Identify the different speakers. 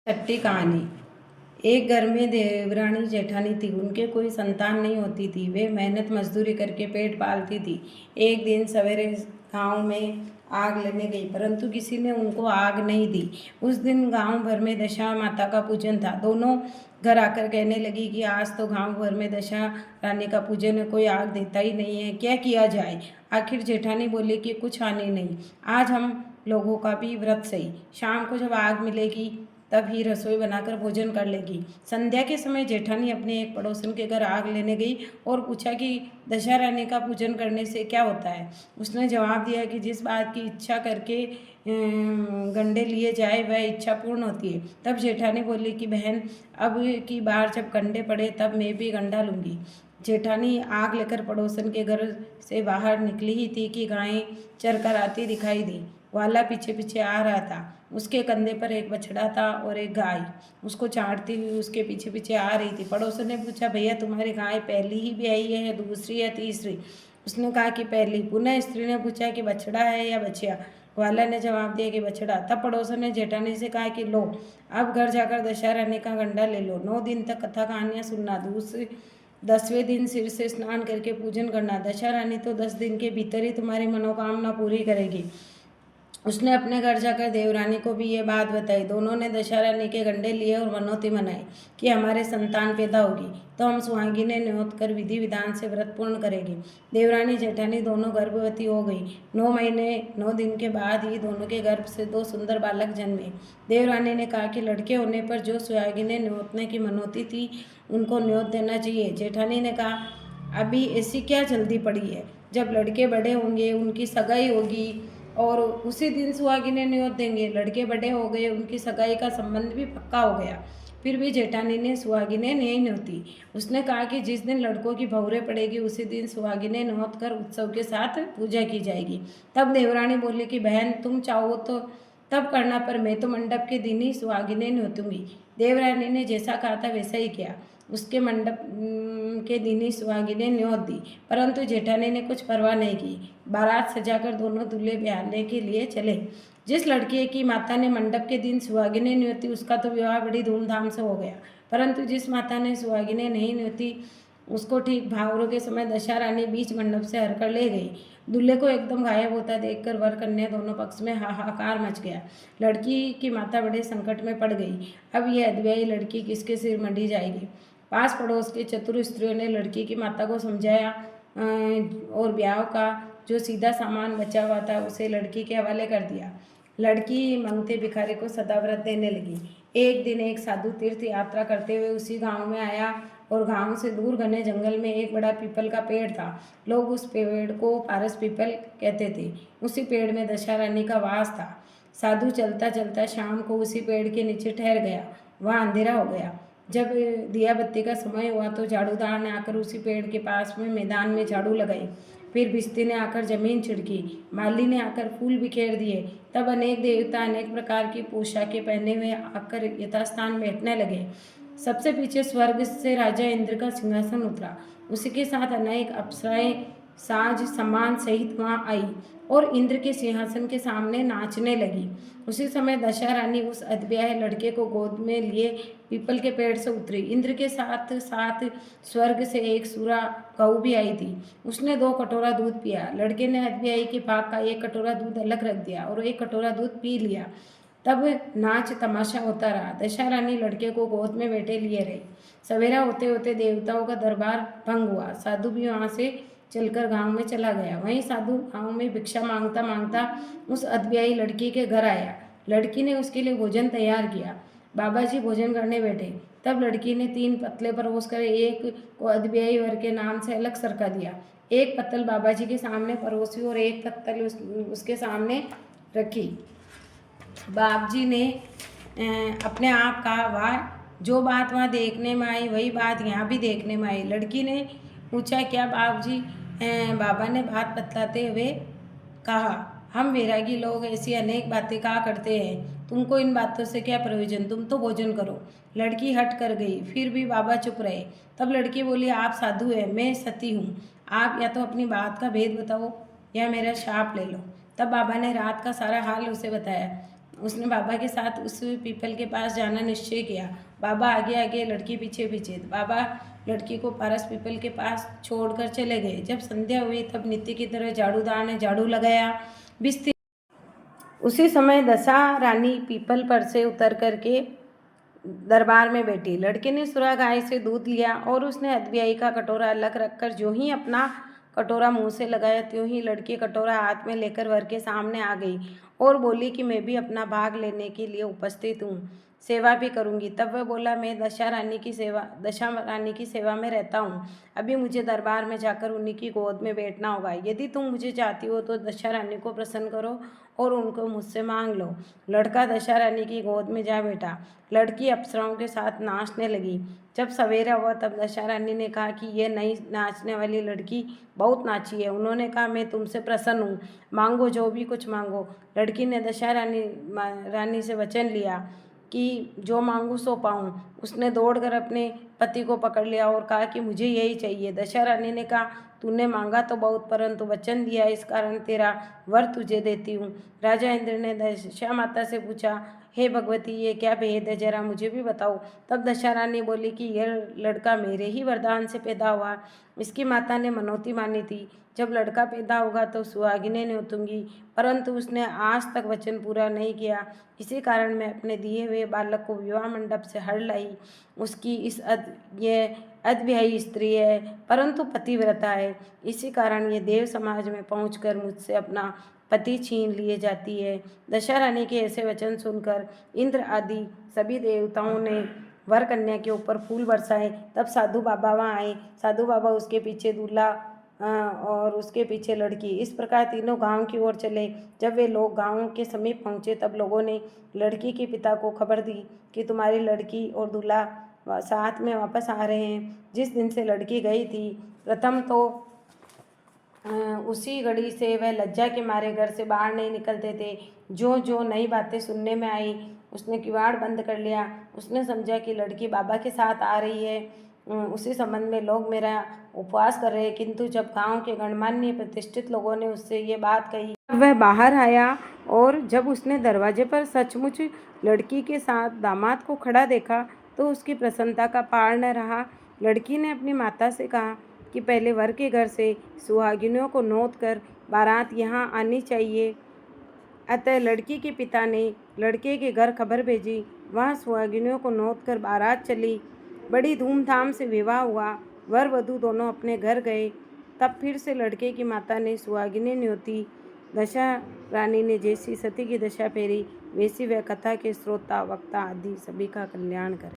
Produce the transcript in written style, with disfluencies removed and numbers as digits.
Speaker 1: छठी कहानी। एक घर में देवरानी जेठानी थी। उनके कोई संतान नहीं होती थी। वे मेहनत मजदूरी करके पेट पालती थी। एक दिन सवेरे गांव में आग लगने गई, परंतु किसी ने उनको आग नहीं दी। उस दिन गांव भर में दशा माता का पूजन था। दोनों घर आकर कहने लगी कि आज तो गांव भर में दशा रानी का पूजन है, कोई आग देता ही नहीं है, क्या किया जाए। आखिर जेठानी बोली कि कुछ हानि नहीं, आज हम लोगों का भी व्रत सही। शाम को जब आग मिलेगी तब ही रसोई बनाकर भोजन कर लेगी। संध्या के समय जेठानी अपने एक पड़ोसन के घर आग लेने गई और पूछा कि दशा रानी का पूजन करने से क्या होता है। उसने जवाब दिया कि जिस बात की इच्छा करके गंडे लिए जाए वह इच्छा पूर्ण होती है। तब जेठानी बोली कि बहन, अब की बार जब गंडे पड़े तब मैं भी गंडा लूँगी। जेठानी आग लेकर पड़ोसन के घर से बाहर निकली ही थी कि गायें चरकर आती दिखाई दी। ग्वाला पीछे पीछे आ रहा था। उसके कंधे पर एक बछड़ा था और एक गाय उसको चाटती हुई उसके पीछे पीछे आ रही थी। पड़ोसन ने पूछा, भैया तुम्हारी गाय पहली ही ब्याई है या दूसरी या तीसरी? उसने कहा कि पहली। पुनः स्त्री ने पूछा कि बछड़ा है या बछिया? ग्वाला ने जवाब दिया कि बछड़ा। तब पड़ोसन ने जेठानी से कहा कि लो, अब घर जाकर दशहरा रानी का गंडा ले लो। 9 दिन तक कथा कहानियाँ सुनना, दूसरे 10वें दिन सिर से स्नान करके पूजन करना। दशहरा रानी तो 10 दिन के भीतर ही तुम्हारी मनोकामना पूरी करेगी। उसने अपने घर जाकर देवरानी को भी ये बात बताई। दोनों ने दशहरा रानी के गंडे लिए और मनौती मनाई कि हमारे संतान पैदा होगी तो हम सुहागिनें न्योत कर विधि विधान से व्रत पूर्ण करेंगे। देवरानी जेठानी दोनों गर्भवती हो गई। 9 महीने 9 दिन के बाद ही दोनों के गर्भ से 2 सुंदर बालक जन्मे। देवरानी ने कहा कि लड़के होने पर जो सुहागिनें न्योतने की मनौती थी उनको न्योत देना चाहिए। जेठानी ने कहा, अभी ऐसी क्या जल्दी पड़ी है, जब लड़के बड़े होंगे उनकी सगाई होगी और उसी दिन सुहागिनें न्योत देंगे। लड़के बड़े हो गए, उनकी सगाई का संबंध भी पक्का हो गया, फिर भी जेठानी ने सुहागिनें नहीं न्योती। उसने कहा कि जिस दिन लड़कों की बहुरे पड़ेगी उसी दिन सुहागिनें न्योत कर उत्सव के साथ पूजा की जाएगी। तब देवरानी बोली कि बहन, तुम चाहो तो तब करना, पर मैं तो मंडप के दिन ही सुहागिनें न्योतूंगी। देवरानी ने जैसा कहा था वैसा ही किया। उसके मंडप के दिन ही सुहागिनें न्योत दी, परंतु जेठानी ने कुछ परवाह नहीं की। बारात सजाकर दोनों दूल्हे ब्याहने के लिए चले। जिस लड़की की माता ने मंडप के दिन सुहागिनें न्योती उसका तो विवाह बड़ी धूमधाम से हो गया, परंतु जिस माता ने सुहागिनें नहीं न्योती उसको ठीक भावरों के समय दशा रानी बीच मंडप से हरकर ले गई। दूल्हे को एकदम गायब होता देखकर वर कन्या दोनों पक्ष में हाहाकार मच गया। लड़की की माता बड़े संकट में पड़ गई। अब यह अधव्यायी लड़की किसके सिर मंडी जाएगी। पास पड़ोस के चतुर स्त्रियों ने लड़की की माता को समझाया और ब्याह का जो सीधा सामान बचा हुआ था उसे लड़की के हवाले कर दिया। लड़की मंगते भिखारी को सदाव्रत देने लगी। एक दिन एक साधु तीर्थ यात्रा करते हुए उसी गांव में आया और गांव से दूर घने जंगल में एक बड़ा पीपल का पेड़ था। लोग उस पेड़ को पारस पीपल कहते थे। उसी पेड़ में दशा रानी का वास था। साधु चलता चलता शाम को उसी पेड़ के नीचे ठहर गया। वहाँ अंधेरा हो गया। जब दिया बत्ती का समय हुआ तो झाड़ूदार ने आकर उसी पेड़ के पास में मैदान में झाड़ू लगाई। फिर भिश्ती ने आकर जमीन छिड़की। माली ने आकर फूल बिखेर दिए। तब अनेक देवता अनेक प्रकार की पोशाकें पहने हुए आकर यथास्थान बैठने लगे। सबसे पीछे स्वर्ग से राजा इंद्र का सिंहासन उतरा। उसी के साथ अनेक अप्सराएं साज सम्मान सहित वहां आई और इंद्र के सिंहासन के सामने नाचने लगी। उसी समय दशा रानी उस अधब्याह लड़के को गोद में लिए पीपल के पेड़ से उतरी। इंद्र के साथ साथ स्वर्ग से एक सूरा गऊ भी आई थी। उसने 2 कटोरा दूध पिया। लड़के ने अधब्याही के भाग का 1 कटोरा दूध अलग रख दिया और 1 कटोरा दूध पी लिया। तब नाच तमाशा होता रहा। दशा रानी लड़के को गोद में बैठे लिए रही। सवेरा होते होते देवताओं का दरबार भंग हुआ। साधु भी वहां से चलकर गांव में चला गया। वहीं साधु गांव में भिक्षा मांगता मांगता उस अधब्याही लड़की के घर आया। लड़की ने उसके लिए भोजन तैयार किया। बाबा जी भोजन करने बैठे। तब लड़की ने 3 पतले परोस कर एक को अधब्याही वर के नाम से अलग सरका दिया। एक पत्तल बाबा जी के सामने परोसी और एक पत्तल उसके सामने रखी। बाप जी ने अपने आप कहा, वाह, जो बात वहाँ देखने में आई वही बात यहाँ भी देखने में आई। लड़की ने पूछा, क्या बाप जी? बाबा ने बात बतलाते हुए कहा, हम वैरागी लोग ऐसी अनेक बातें कहा करते हैं, तुमको इन बातों से क्या प्रयोजन, तुम तो भोजन करो। लड़की हट कर गई। फिर भी बाबा चुप रहे। तब लड़की बोली, आप साधु हैं, मैं सती हूँ, आप या तो अपनी बात का भेद बताओ या मेरा शाप ले लो। तब बाबा ने रात का सारा हाल उसे बताया। उसने बाबा के साथ उस पीपल के पास जाना निश्चय किया। बाबा आगे आगे, लड़की पीछे पीछे। बाबा लड़की को पारस पीपल के पास छोड़कर चले गए। जब संध्या हुई तब नित्य की तरह झाड़ूदार ने झाड़ू लगाया। बिस्ती उसी समय दशा रानी पीपल पर से उतर करके दरबार में बैठी। लड़के ने सुरा गाय से दूध लिया और उसने अदबियाई का कटोरा अलग रखकर जो ही अपना कटोरा मुंह से लगाया, त्यों ही लड़की कटोरा हाथ में लेकर वर के सामने आ गई और बोली कि मैं भी अपना भाग लेने के लिए उपस्थित हूँ, सेवा भी करूँगी। तब वह बोला, मैं दशा रानी की सेवा में रहता हूँ। अभी मुझे दरबार में जाकर उन्हीं की गोद में बैठना होगा। यदि तुम मुझे चाहती हो तो दशा रानी को प्रसन्न करो और उनको मुझसे मांग लो। लड़का दशा रानी की गोद में जा बैठा। लड़की अप्सराओं के साथ नाचने लगी। जब सवेरा हुआ तब दशा रानी ने कहा कि यह नई नाचने वाली लड़की बहुत नाची है। उन्होंने कहा, मैं तुमसे प्रसन्न हूँ, मांगो जो भी कुछ मांगो। लड़की ने दशा रानी से वचन लिया कि जो मांगू सो पाऊँ। उसने दौड़कर अपने पति को पकड़ लिया और कहा कि मुझे यही चाहिए। दशा रानी ने कहा, तूने मांगा तो बहुत, परंतु वचन दिया, इस कारण तेरा वर तुझे देती हूँ। राजा इंद्र ने दशा माता से पूछा, हे भगवती, ये क्या भेद है, जरा मुझे भी बताओ। तब दशा रानी बोली कि यह लड़का मेरे ही वरदान से पैदा हुआ। इसकी माता ने मनौती मानी थी, जब लड़का पैदा होगा तो सुहागिनें न्योतूंगी, परंतु उसने आज तक वचन पूरा नहीं किया। इसी कारण मैं अपने दिए हुए बालक को विवाह मंडप से हर लाई। उसकी यह अद्विहायी स्त्री है, परंतु पतिव्रता है। इसी कारण ये देव समाज में पहुंचकर मुझसे अपना पति छीन लिए जाती है। दशा रानी के ऐसे वचन सुनकर इंद्र आदि सभी देवताओं ने वर कन्या के ऊपर फूल बरसाए। तब साधु बाबा वहाँ आए। साधु बाबा, उसके पीछे दूल्हा और उसके पीछे लड़की, इस प्रकार तीनों गांव की ओर चले। जब वे लोग गांव के समीप पहुंचे तब लोगों ने लड़की के पिता को खबर दी कि तुम्हारी लड़की और दूल्हा साथ में वापस आ रहे हैं। जिस दिन से लड़की गई थी, प्रथम तो उसी घड़ी से वह लज्जा के मारे घर से बाहर नहीं निकलते थे। जो जो नई बातें सुनने में आई, उसने किवाड़ बंद कर लिया। उसने समझा कि लड़की बाबा के साथ आ रही है। उसी संबंध में लोग मेरा उपवास कर रहे हैं, किंतु जब गांव के गणमान्य प्रतिष्ठित लोगों ने उससे ये बात कही, वह बाहर आया और जब उसने दरवाजे पर सचमुच लड़की के साथ दामाद को खड़ा देखा तो उसकी प्रसन्नता का पार न रहा। लड़की ने अपनी माता से कहा कि पहले वर के घर से सुहागिनों को नोत कर बारात यहाँ आनी चाहिए। अतः लड़की के पिता ने लड़के के घर खबर भेजी। वहाँ सुहागिनों को नोत कर बारात चली। बड़ी धूमधाम से विवाह हुआ। वर वधू दोनों अपने घर गए। तब फिर से लड़के की माता ने सुहागिनें न्योती। दशा रानी ने जैसी सती की दशा फेरी, वैसी वह कथा के श्रोता वक्ता आदि सभी का कल्याण करे।